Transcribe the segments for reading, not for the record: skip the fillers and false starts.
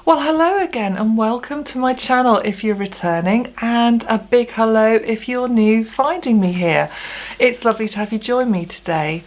Well, hello again and welcome to my channel if you're returning, and a big hello if you're new finding me here. It's lovely to have you join me today.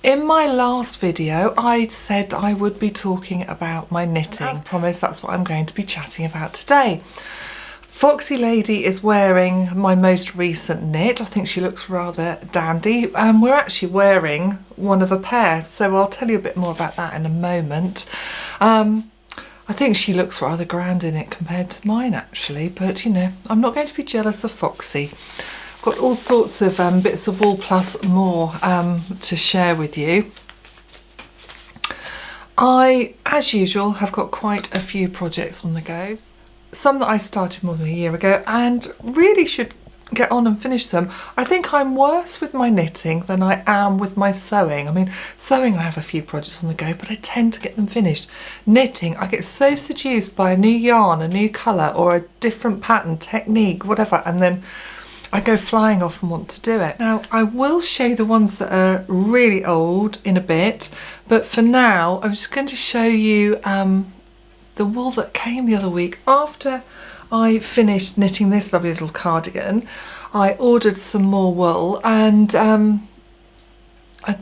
In my last video I said I would be talking about my knitting. As promised, that's what I'm going to be chatting about today. Foxy Lady is wearing my most recent knit. I think she looks rather dandy. We're actually wearing one of a pair, so I'll tell you a bit more about that in a moment. I think she looks rather grand in it compared to mine actually, but you know, I'm not going to be jealous of Foxy. I've got all sorts of bits of wool plus more to share with you. I, as usual, have got quite a few projects on the go. Some that I started more than a year ago and really should get on and finish them. I think I'm worse with my knitting than I am with my sewing. I mean, sewing I have a few projects on the go, but I tend to get them finished. Knitting, I get so seduced by a new yarn, a new colour or a different pattern, technique, whatever, and then I go flying off and want to do it. Now, I will show you the ones that are really old in a bit, but for now I'm just going to show you the wool that came the other week. After I finished knitting this lovely little cardigan, I ordered some more wool, and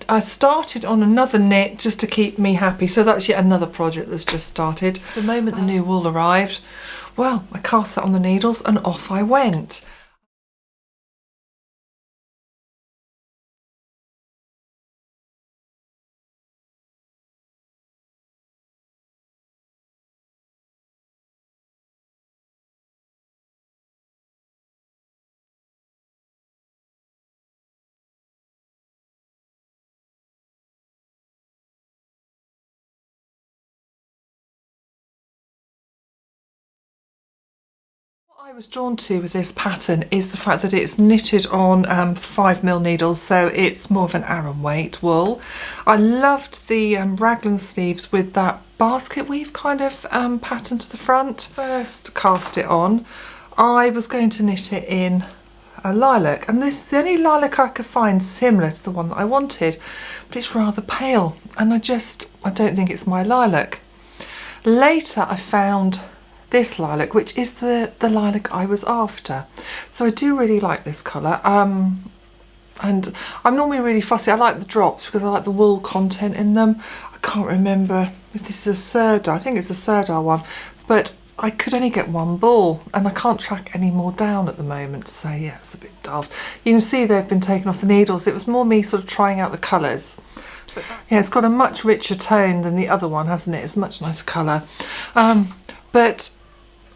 I started on another knit just to keep me happy. So that's yet another project that's just started. The moment the new wool arrived, well, I cast that on the needles and off I went. What I was drawn to with this pattern is the fact that it's knitted on 5mm needles, so it's more of an Aran weight wool. I loved the raglan sleeves with that basket weave kind of pattern to the front. First cast it on, I was going to knit it in a lilac, and this is the only lilac I could find similar to the one that I wanted, but it's rather pale and I don't think it's my lilac. Later I found this lilac, which is the lilac I was after. So I do really like this colour, and I'm normally really fussy. I like the drops because I like the wool content in them. I can't remember if this is a Serdar, I think it's a Serdar one, but I could only get one ball and I can't track any more down at the moment, so yeah, it's a bit daft. You can see they've been taken off the needles. It was more me sort of trying out the colours. But yeah, it's got a much richer tone than the other one, hasn't it? It's a much nicer colour. But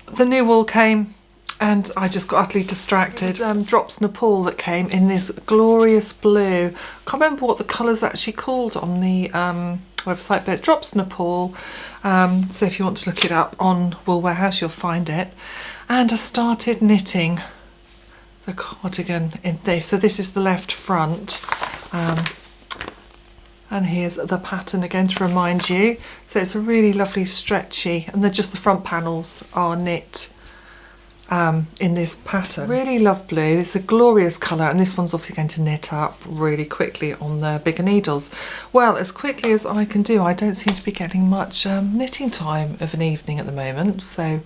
the new wool came and I just got utterly distracted. Drops Nepal that came in this glorious blue. I can't remember what the colour's actually called on the website, but Drops Nepal. So if you want to look it up on Wool Warehouse, you'll find it. And I started knitting the cardigan in this. So this is the left front. And here's the pattern again to remind you. So it's a really lovely stretchy, and then just the front panels are knit in this pattern. Really love blue. It's a glorious colour, and this one's obviously going to knit up really quickly on the bigger needles. Well, as quickly as I can do. I don't seem to be getting much knitting time of an evening at the moment, so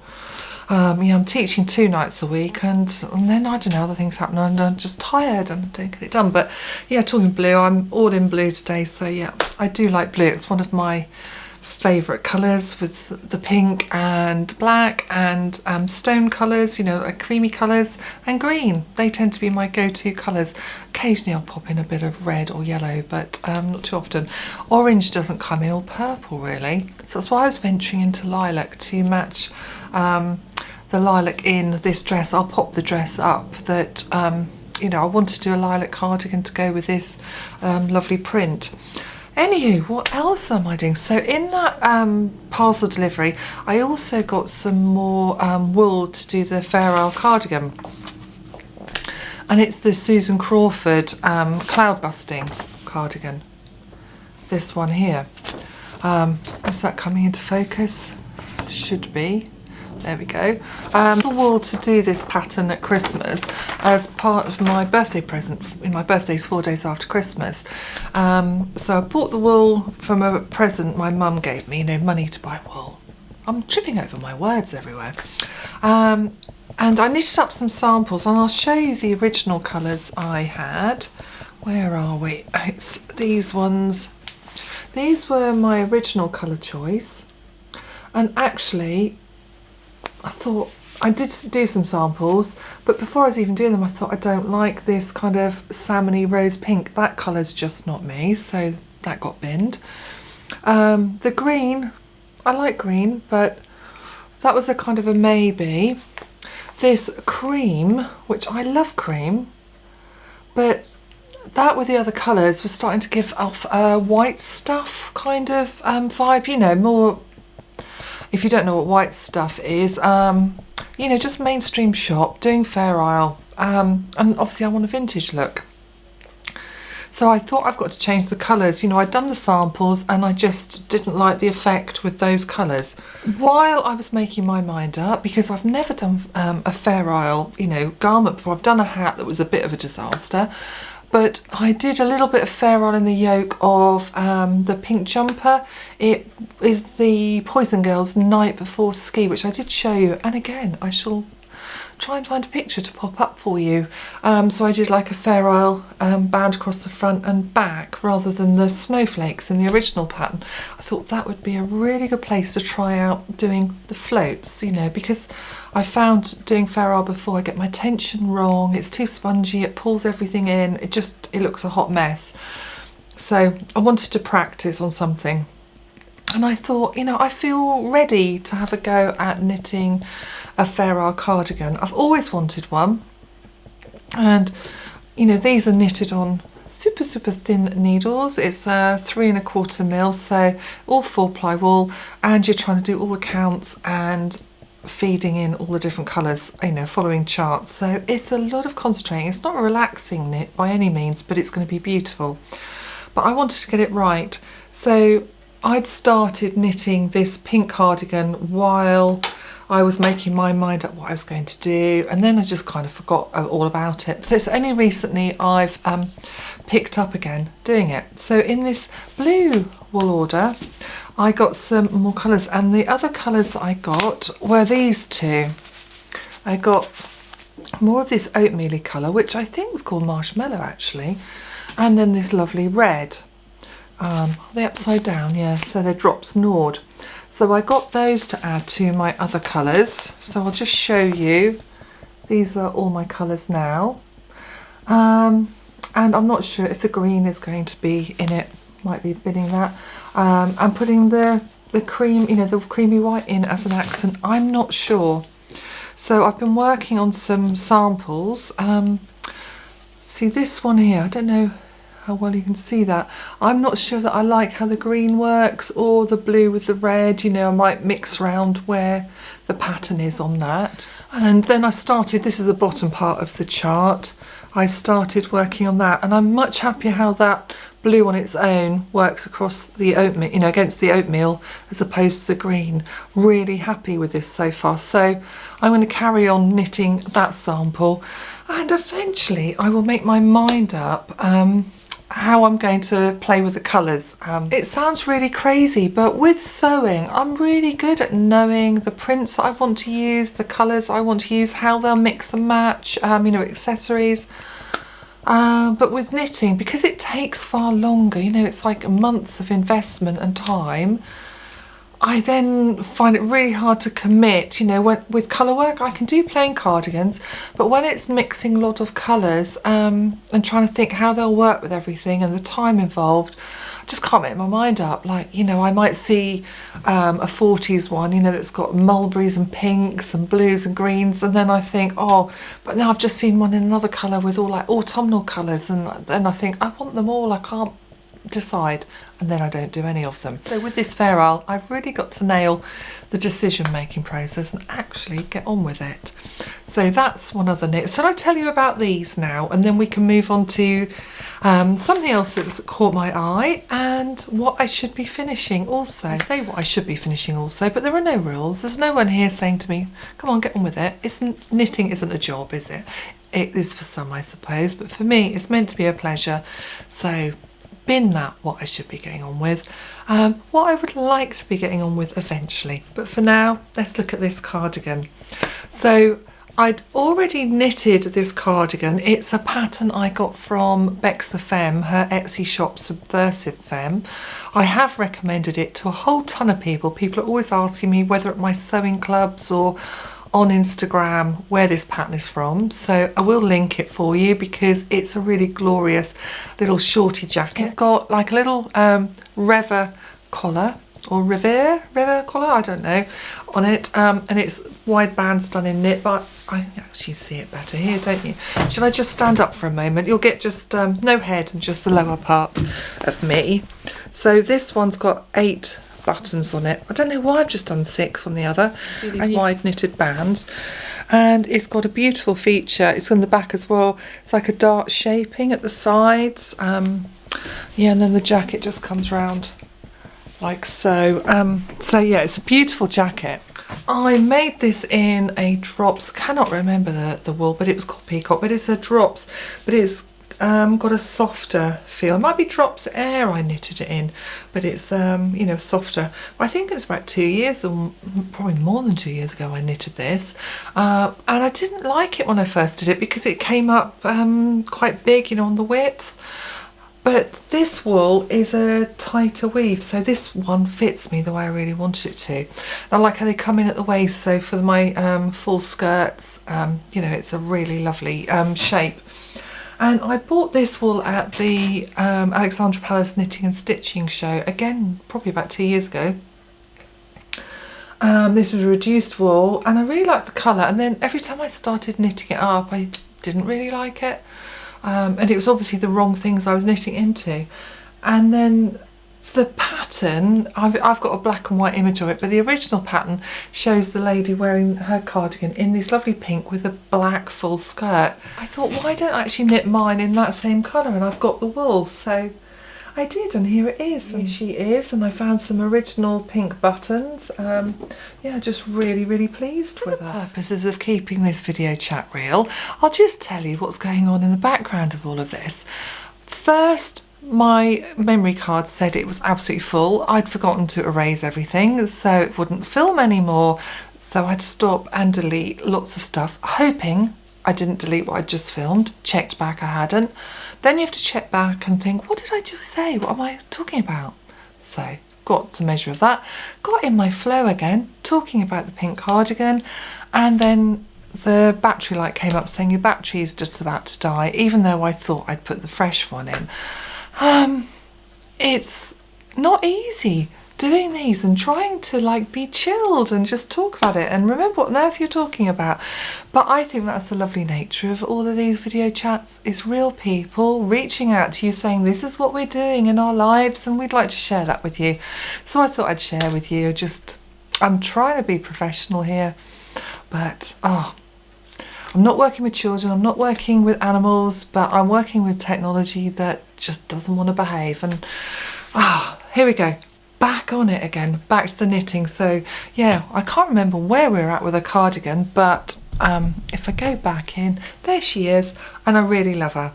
yeah, I'm teaching 2 nights a week, and then I don't know, other things happen and I'm just tired and I don't get it done. But yeah, talking blue, I'm all in blue today, so yeah, I do like blue. It's one of my favourite colours, with the pink and black and stone colours, you know, like creamy colours, and green. They tend to be my go-to colours. Occasionally I'll pop in a bit of red or yellow, but not too often. Orange doesn't come in, or purple really. So that's why I was venturing into lilac to match the lilac in this dress. I'll pop the dress up that, you know, I wanted to do a lilac cardigan to go with this lovely print. Anywho, what else am I doing? So in that parcel delivery, I also got some more wool to do the Fair Isle cardigan. And it's the Susan Crawford Cloudbusting cardigan. This one here. Is that coming into focus? Should be. There we go. The wool to do this pattern at Christmas as part of my birthday present. My birthday's 4 days after Christmas. So I bought the wool from a present my mum gave me, you know, money to buy wool. I'm tripping over my words everywhere. And I knitted up some samples, and I'll show you the original colours I had. Where are we? It's these ones. These were my original colour choice, and actually I thought I did do some samples, but before I was even doing them I thought I don't like this kind of salmony rose pink. That colour's just not me, so that got binned. The green, I like green, but that was a kind of a maybe. This cream, which I love cream, but that with the other colours was starting to give off a white stuff kind of vibe, you know, more, if you don't know what white stuff is, you know, just mainstream shop, doing Fair Isle, and obviously I want a vintage look. So I thought I've got to change the colours. You know, I'd done the samples and I just didn't like the effect with those colours. While I was making my mind up, because I've never done a Fair Isle, you know, garment before. I've done a hat that was a bit of a disaster, but I did a little bit of Fair Isle in the yoke of the pink jumper. It is the Poison Girls Night Before Ski, which I did show you, and again I shall try and find a picture to pop up for you. So I did like a Fair Isle band across the front and back rather than the snowflakes in the original pattern. I thought that would be a really good place to try out doing the floats, you know, because I found doing Fair Isle before I get my tension wrong, it's too spongy, it pulls everything in, it looks a hot mess. So I wanted to practice on something, and I thought, you know, I feel ready to have a go at knitting a Fair Isle cardigan. I've always wanted one, and you know, these are knitted on super thin needles. It's 3 1/4 mil, so all 4-ply wool, and you're trying to do all the counts and feeding in all the different colours, you know, following charts. So it's a lot of concentrating. It's not a relaxing knit by any means, but it's going to be beautiful. But I wanted to get it right, so I'd started knitting this pink cardigan while I was making my mind up what I was going to do, and then I just kind of forgot all about it. So it's only recently I've picked up again doing it. So in this blue wool order I got some more colours, and the other colours I got were these two. I got more of this oatmeal-y colour, which I think was called marshmallow actually, and then this lovely red. Are they upside down? Yeah, so they're drops Nord. So I got those to add to my other colours. So I'll just show you. These are all my colours now. And I'm not sure if the green is going to be in it. Might be binning that. I'm putting the cream, you know, the creamy white in as an accent. I'm not sure. So I've been working on some samples. See this one here, I don't know how well you can see that. I'm not sure that I like how the green works or the blue with the red. You know, I might mix around where the pattern is on that. And then I started, this is the bottom part of the chart, I started working on that, and I'm much happier how that blue on its own works across the oatmeal, you know, against the oatmeal as opposed to the green. Really happy with this so far. So I'm going to carry on knitting that sample, and eventually I will make my mind up how I'm going to play with the colours. It sounds really crazy, but with sewing I'm really good at knowing the prints that I want to use, the colours I want to use, how they'll mix and match, you know, accessories. But with knitting, because it takes far longer, you know, it's like months of investment and time, I then find it really hard to commit. You know, with colour work I can do plain cardigans, but when it's mixing a lot of colours and trying to think how they'll work with everything and the time involved, I just can't make my mind up. Like, you know, I might see a 40s one, you know, that's got mulberries and pinks and blues and greens, and then I think, oh, but now I've just seen one in another colour with all like autumnal colours, and then I think I want them all, I can't decide, and then I don't do any of them. So with this Fair Isle I've really got to nail the decision making process and actually get on with it. So that's one other knit. So I tell you about these now, and then we can move on to something else that's caught my eye and what I should be finishing also. I say what I should be finishing also, but there are no rules. There's no one here saying to me, come on, get on with it. Knitting isn't a job, is it? It is for some, I suppose, but for me it's meant to be a pleasure. So been that what I should be getting on with, what I would like to be getting on with eventually. But for now, let's look at this cardigan. So I'd already knitted this cardigan. It's a pattern I got from Bex the Femme, her Etsy shop, Subversive Femme. I have recommended it to a whole ton of people. People are always asking me, whether at my sewing clubs or on Instagram, where this pattern is from. So I will link it for you because it's a really glorious little shorty jacket. It's got like a little Reva collar, or Revere collar, I don't know, on it, and it's wide bands done in knit, but I actually see it better here, don't you? Shall I just stand up for a moment? You'll get just no head and just the lower part of me. So this one's got 8 buttons on it. I don't know why I've just done 6 on the other. See these wide knitted bands, and it's got a beautiful feature. It's on the back as well. It's like a dart shaping at the sides. Yeah, and then the jacket just comes round like so. So yeah, it's a beautiful jacket. I made this in a drops, cannot remember the wool, but it was called Peacock, but it's a drops, but it's got a softer feel. It might be Drops Air I knitted it in, but it's you know, softer. I think it was about 2 years, or probably more than 2 years ago I knitted this, and I didn't like it when I first did it because it came up quite big, you know, on the width. But this wool is a tighter weave, so this one fits me the way I really wanted it to. And I like how they come in at the waist, so for my full skirts, you know, it's a really lovely shape. And I bought this wool at the Alexandra Palace Knitting and Stitching show, again, probably about 2 years ago. This was reduced wool, and I really liked the colour, and then every time I started knitting it up, I didn't really like it. And it was obviously the wrong things I was knitting into. And then the pattern, I've got a black and white image of it, but the original pattern shows the lady wearing her cardigan in this lovely pink with a black full skirt. I thought, why don't I actually knit mine in that same colour, and I've got the wool, so I did, and here it is. And she is, and I found some original pink buttons. Yeah, just really pleased with her. For the purposes of keeping this video chat real, I'll just tell you what's going on in the background of all of this. First, my memory card said it was absolutely full. I'd forgotten to erase everything, so it wouldn't film anymore. So I'd stop and delete lots of stuff, hoping I didn't delete what I'd just filmed. Checked back, I hadn't. Then you have to check back and think, what did I just say? What am I talking about? So got the measure of that. Got in my flow again, talking about the pink cardigan, and then the battery light came up saying your battery is just about to die, even though I thought I'd put the fresh one in. It's not easy doing these and trying to like be chilled and just talk about it and remember what on earth you're talking about. But I think that's the lovely nature of all of these video chats. It's real people reaching out to you saying this is what we're doing in our lives and we'd like to share that with you. So I thought I'd share with you. I'm trying to be professional here, but I'm not working with children, I'm not working with animals, but I'm working with technology that just doesn't want to behave. And here we go. Back on it again, back to the knitting. So yeah, I can't remember where we're at with a cardigan, but if I go back in, there she is, and I really love her.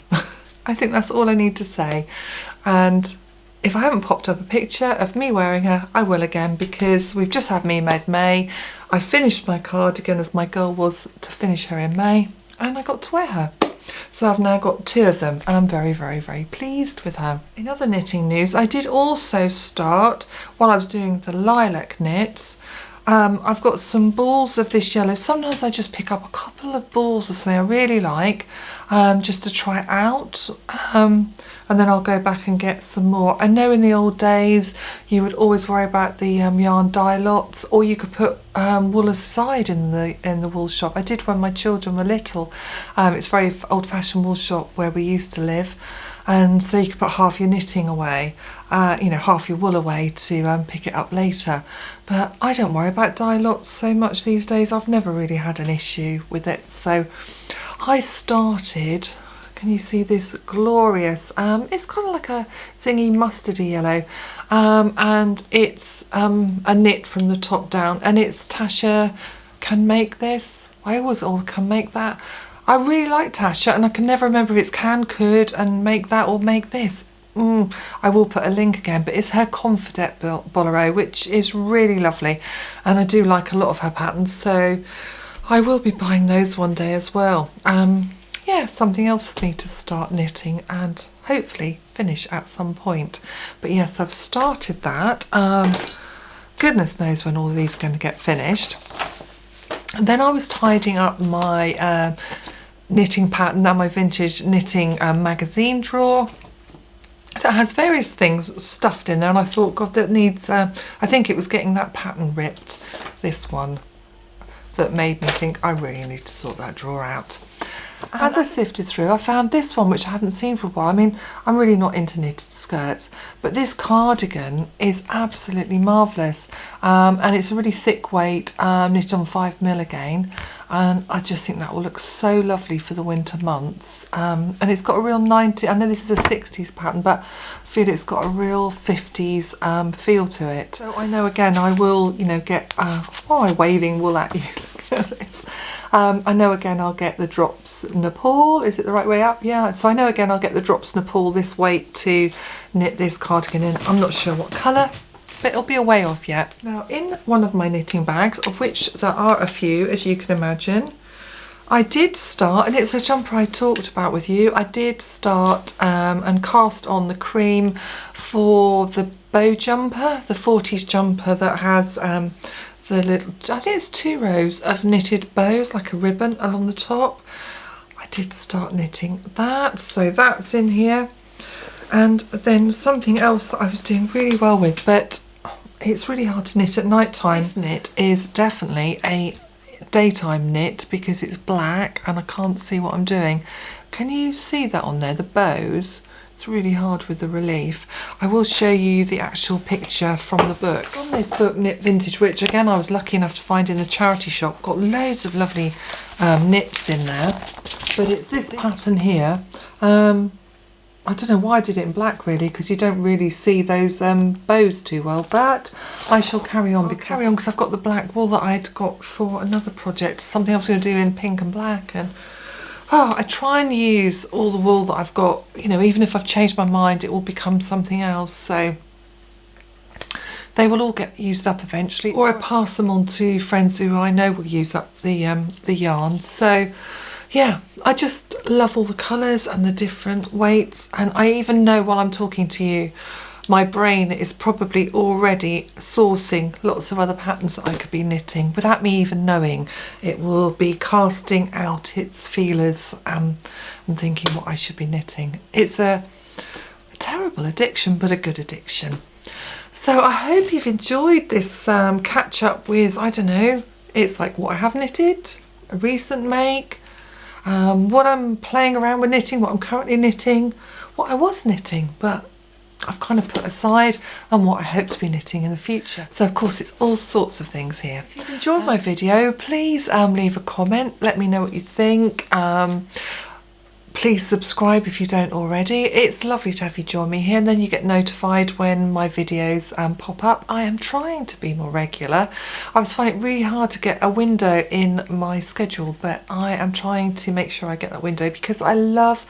I think that's all I need to say. And if I haven't popped up a picture of me wearing her, I will again, because we've just had Me Made May. I finished my cardigan as my goal was to finish her in May, and I got to wear her. So I've now got 2 of them, and I'm very pleased with her. In other knitting news, I did also start, while I was doing the lilac knits, I've got some balls of this yellow. Sometimes I just pick up a couple of balls of something I really like, just to try it out, and then I'll go back and get some more. I know in the old days you would always worry about the yarn dye lots, or you could put wool aside in the wool shop. I did when my children were little. It's a very old-fashioned wool shop where we used to live, and so you could put half your knitting away, you know, half your wool away to pick it up later. But I don't worry about dye lots so much these days. I've never really had an issue with it. So I started, can you see this glorious, it's kind of like a zingy mustardy yellow, and it's a knit from the top down, and it's Tasha Can Make This. I always can make that. I really like Tasha, and I can never remember if it's can, could, and make that or make this. I will put a link again, but it's her Confidette Bolero, which is really lovely, and I do like a lot of her patterns, so I will be buying those one day as well. Yeah, something else for me to start knitting and hopefully finish at some point. But yes, I've started that. Goodness knows when all of these are going to get finished. And then I was tidying up my knitting pattern and my vintage knitting magazine drawer that has various things stuffed in there, and I thought, God, that needs, I think it was getting that pattern ripped, this one, that made me think I really need to sort that drawer out. As I sifted through, I found this one, which I hadn't seen for a while. I mean, I'm really not into knitted skirts, but this cardigan is absolutely marvellous, and it's a really thick weight, knitted on 5mm again, and I just think that will look so lovely for the winter months. And it's got a real 90s, I know this is a 60s pattern, but I feel it's got a real 50s feel to it. So I know, again, I will, you know, get, why am I waving wool at you? Look at this. I know, again, I'll get the drops Nepal. Is it the right way up? Yeah. So I know, again, I'll get the drops Nepal this weight to knit this cardigan in. I'm not sure what colour, but it'll be a way off yet. Now, in one of my knitting bags, of which there are a few, as you can imagine, I did start, and it's a jumper I talked about with you, I did start and cast on the cream for the bow jumper, the 40s jumper that has the little, I think it's 2 rows of knitted bows, like a ribbon along the top. I did start knitting that, so that's in here. And then something else that I was doing really well with, but it's really hard to knit at night time. This knit is definitely a daytime knit because it's black and I can't see what I'm doing. Can you see that on there, the bows? It's really hard with the relief. I will show you the actual picture from the book. From this book, Knit Vintage, which again I was lucky enough to find in the charity shop, got loads of lovely knits in there. But it's this pattern here. I don't know why I did it in black really, because you don't really see those bows too well, but I shall carry on. Because I've got the black wool that I'd got for another project, something I was going to do in pink and black, and I try and use all the wool that I've got, you know, even if I've changed my mind, it will become something else, so they will all get used up eventually, or I pass them on to friends who I know will use up the yarn. So yeah, I just love all the colours and the different weights, and I even know while I'm talking to you, my brain is probably already sourcing lots of other patterns that I could be knitting without me even knowing. It will be casting out its feelers and thinking what I should be knitting. It's a terrible addiction, but a good addiction. So I hope you've enjoyed this catch up with, I don't know, it's like what I have knitted, a recent make, what I'm playing around with knitting, what I'm currently knitting, what I was knitting, but I've kind of put aside, and what I hope to be knitting in the future. So of course it's all sorts of things here. If you've enjoyed my video, please leave a comment, let me know what you think. Please subscribe if you don't already. It's lovely to have you join me here, and then you get notified when my videos pop up. I am trying to be more regular. I was finding it really hard to get a window in my schedule, but I am trying to make sure I get that window because I love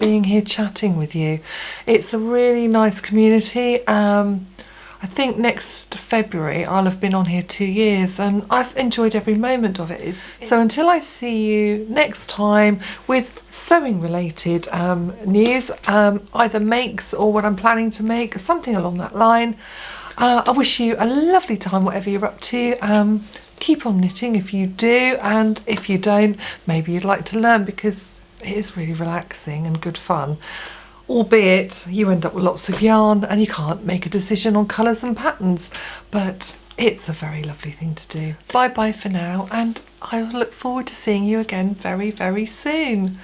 being here chatting with you. It's a really nice community. I think next February I'll have been on here 2 years, and I've enjoyed every moment of it. So until I see you next time with sewing related news, either makes or what I'm planning to make, something along that line, I wish you a lovely time whatever you're up to. Keep on knitting if you do, and if you don't, maybe you'd like to learn because it is really relaxing and good fun. Albeit you end up with lots of yarn and you can't make a decision on colours and patterns, but it's a very lovely thing to do. Bye bye for now, and I look forward to seeing you again very, very soon.